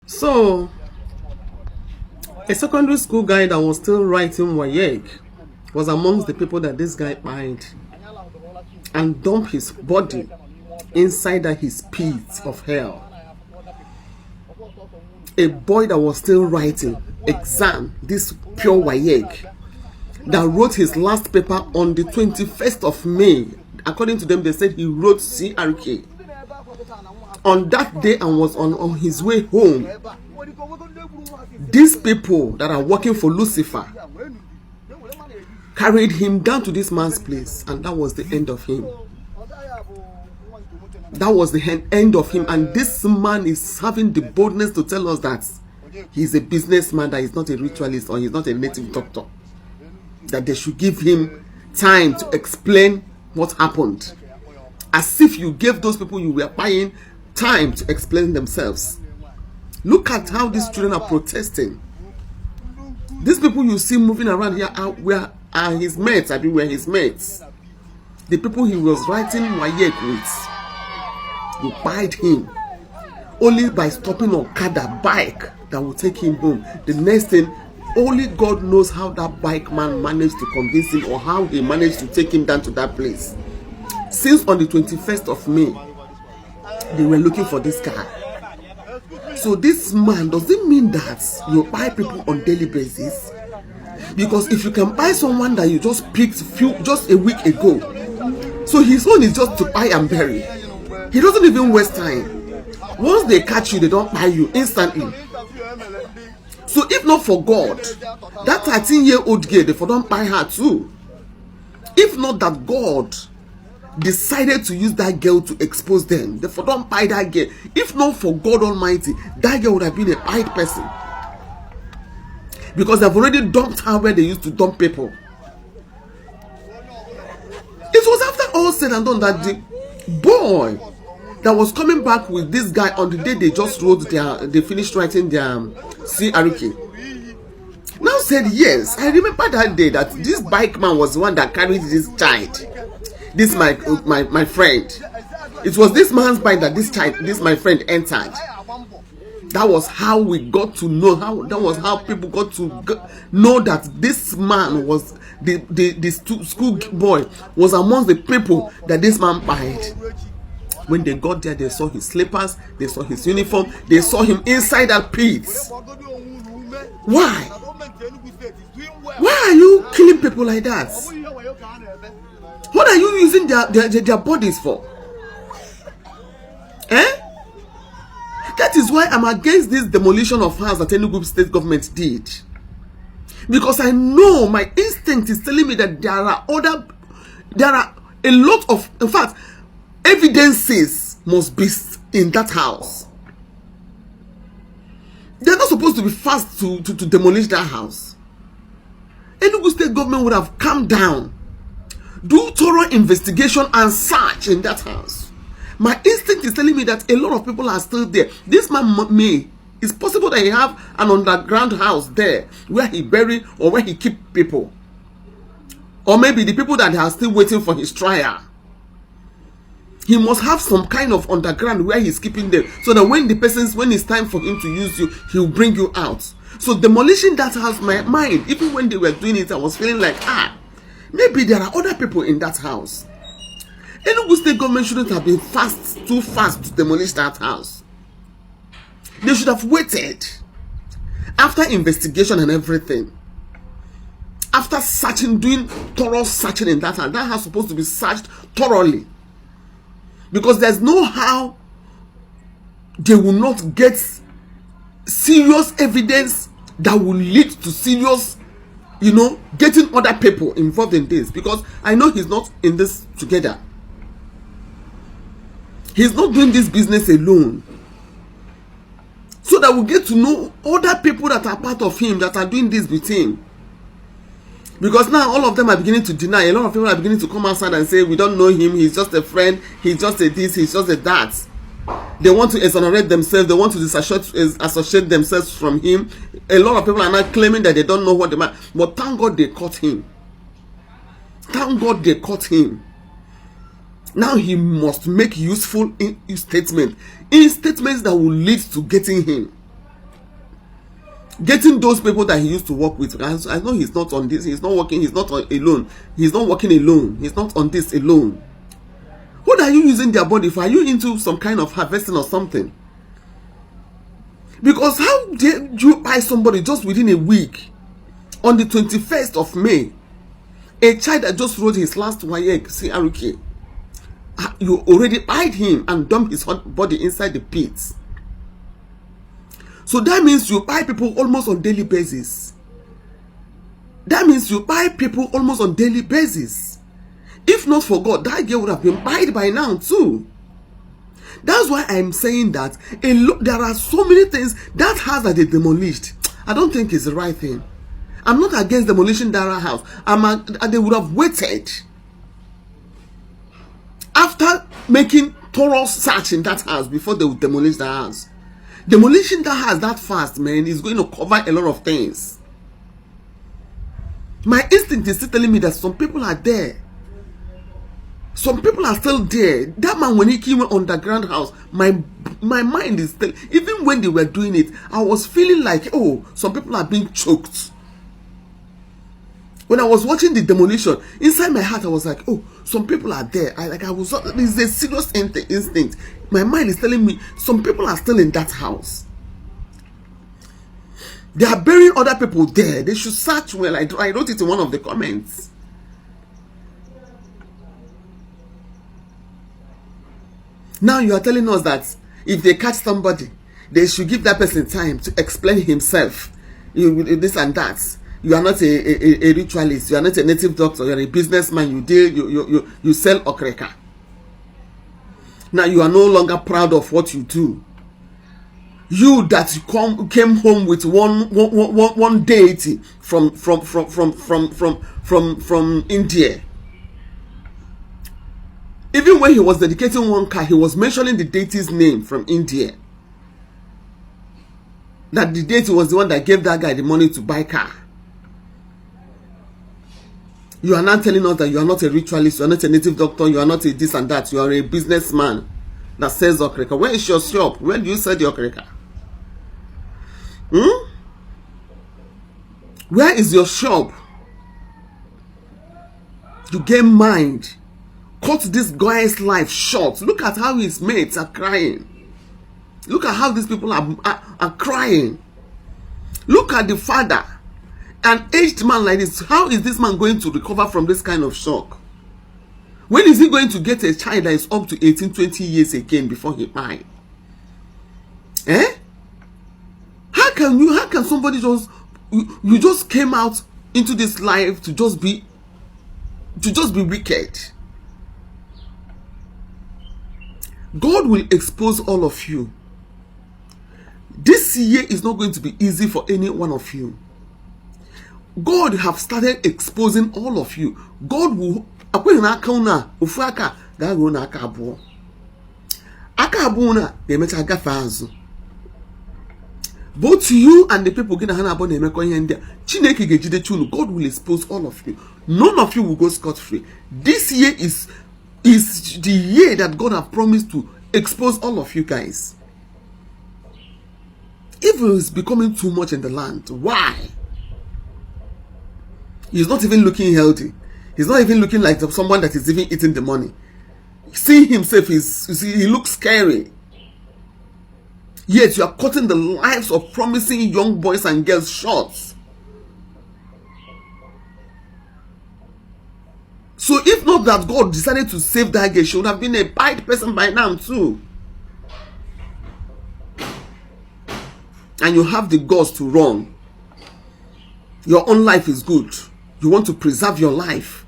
So, a secondary school guy that was still writing weac was amongst the people that this guy pied and dumped his body inside his pit of hell. A boy that was still writing exam, this pure weac, that wrote his last paper on the 21st of May. According to them, they said he wrote CRK on that day and was on his way home. These people that are working for Lucifer carried him down to this man's place, and that was the end of him. That was the end of him. And this man is having the boldness to tell us that he's a businessman, that he's not a ritualist or he's not a native doctor, that they should give him time to explain what happened, as if you gave those people you were buying time to explain themselves. Look at how these children are protesting. These people you see moving around here are his mates. I mean, were his mates. The people he was writing weac with. You bite him only by stopping Okada bike that will take him home. The next thing, only God knows how that bike man managed to convince him, or how he managed to take him down to that place. Since on the 21st of May, they were looking for this guy. So this man, does it mean that you buy people on daily basis? Because if you can buy someone that you just picked just a week ago, so his own is just to buy and bury. He doesn't even waste time. Once they catch you, they don't buy you instantly. So if not for God, that 13-year-old girl, they don't buy her too. If not that God decided to use that girl to expose them, they don't buy that girl. If not for God Almighty, that girl would have been a pied person. Because they've already dumped her where they used to dump people. It was after all said and done that the boy that was coming back with this guy on the day they just wrote they finished writing their CRK, now said, yes, I remember that day that this bike man was the one that carried this child. This my friend. It was this man's bike that this my friend entered. That was how we got to know, that was how people got to know that this man was the school boy was amongst the people that this man buyed. When they got there, they saw his slippers, they saw his uniform, they saw him inside that pit. Why? Why are you killing people like that? What are you using their bodies for? That is why I'm against this demolition of house that Enugu state government did. Because I know, my instinct is telling me that there are a lot of, in fact, evidences must be in that house. They're not supposed to be fast to demolish that house. Enugu state government would have come down, do thorough investigation and search in that house. My instinct is telling me that a lot of people are still there. This man it's possible that he have an underground house there where he bury or where he keep people. Or maybe the people that are still waiting for his trial. He must have some kind of underground where he's keeping them, so that when it's time for him to use you, he'll bring you out. So demolishing that house, my mind, even when they were doing it, I was feeling like, maybe there are other people in that house. Enugu state government shouldn't have been too fast to demolish that house. They should have waited after investigation and everything. After searching, doing thorough searching in that house. That house is supposed to be searched thoroughly. Because there's no how they will not get serious evidence that will lead to serious, getting other people involved in this. Because I know he's not in this together. He's not doing this business alone. So that we'll get to know other people that are part of him, that are doing this with him. Because now all of them are beginning to deny. A lot of people are beginning to come outside and say, we don't know him, he's just a friend, he's just a this, he's just a that. They want to exonerate themselves, they want to disassociate themselves from him. A lot of people are now claiming that they don't know what the man. But thank God they caught him. Thank God they caught him. Now he must make useful statements that will lead to getting him. Getting those people that he used to work with. I know he's not on this. He's not working. He's not alone. He's not working alone. He's not on this alone. What are you using their body for? Are you into some kind of harvesting or something? Because how dare you buy somebody just within a week? On the 21st of May, a child that just wrote his last weac, CRK, you already buyed him and dumped his hot body inside the pits. So that means you buy people almost on daily basis. That means you buy people almost on daily basis. If not for God, that girl would have been buyed by now too. That's why I'm saying that there are so many things that house that they demolished. I don't think it's the right thing. I'm not against demolishing that house. They would have waited after making thorough search in that house before they would demolish the house. Demolishing that house that fast, man, is going to cover a lot of things. My instinct is still telling me that some people are there. Some people are still there. That man, when he came underground house, my mind is still, even when they were doing it, I was feeling like, oh, some people are being choked. When I was watching the demolition, inside my heart, I was like, oh, some people are there. It's a serious instinct. My mind is telling me some people are still in that house. They are burying other people there. They should search well. I wrote it in one of the comments. Now you are telling us that if they catch somebody, they should give that person time to explain himself. This and that. You are not a ritualist. You are not a native doctor. You are a businessman. You sell okreka. Now you are no longer proud of what you do. You that came home with one deity from India. Even when he was dedicating one car, he was mentioning the deity's name from India. That the deity was the one that gave that guy the money to buy car. You are not telling us that you are not a ritualist, you are not a native doctor, you are not a this and that, you are a businessman that sells okreka. Where is your shop? Where do you sell the okreka? Where is your shop? You get mind. Cut this guy's life short. Look at how his mates are crying. Look at how these people are crying. Look at the father. An aged man like this. How is this man going to recover from this kind of shock? When is he going to get a child that is up to 18, 20 years again before he dies? How can somebody just, you just came out into this life to just be wicked? God will expose all of you. This year is not going to be easy for any one of you. God have started exposing all of you. God will both you and the people God will expose all of you. None of you will go scot-free. This year is the year that God have promised to expose all of you guys. Evil is becoming too much in the land. Why? He's not even looking healthy. He's not even looking like someone that is even eating the money. See himself, he looks scary. Yet you are cutting the lives of promising young boys and girls short. So if not that God decided to save that girl, she would have been a bad person by now too. And you have the guts to run. Your own life is good. You want to preserve your life.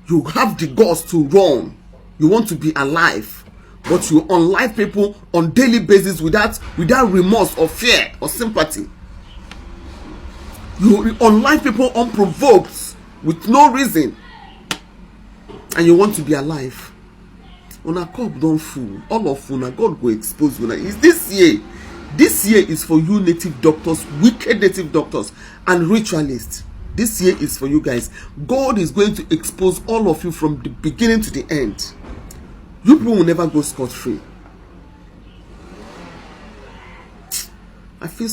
You have the guts to run. You want to be alive. But you unlife people on daily basis without remorse or fear or sympathy. You unlife people unprovoked with no reason. And you want to be alive. Una cup don't fool. All of una, God will expose you. Is this year? This year is for you native doctors, wicked native doctors, and ritualists. This year is for you guys. God is going to expose all of you from the beginning to the end. You people will never go scot-free. I feel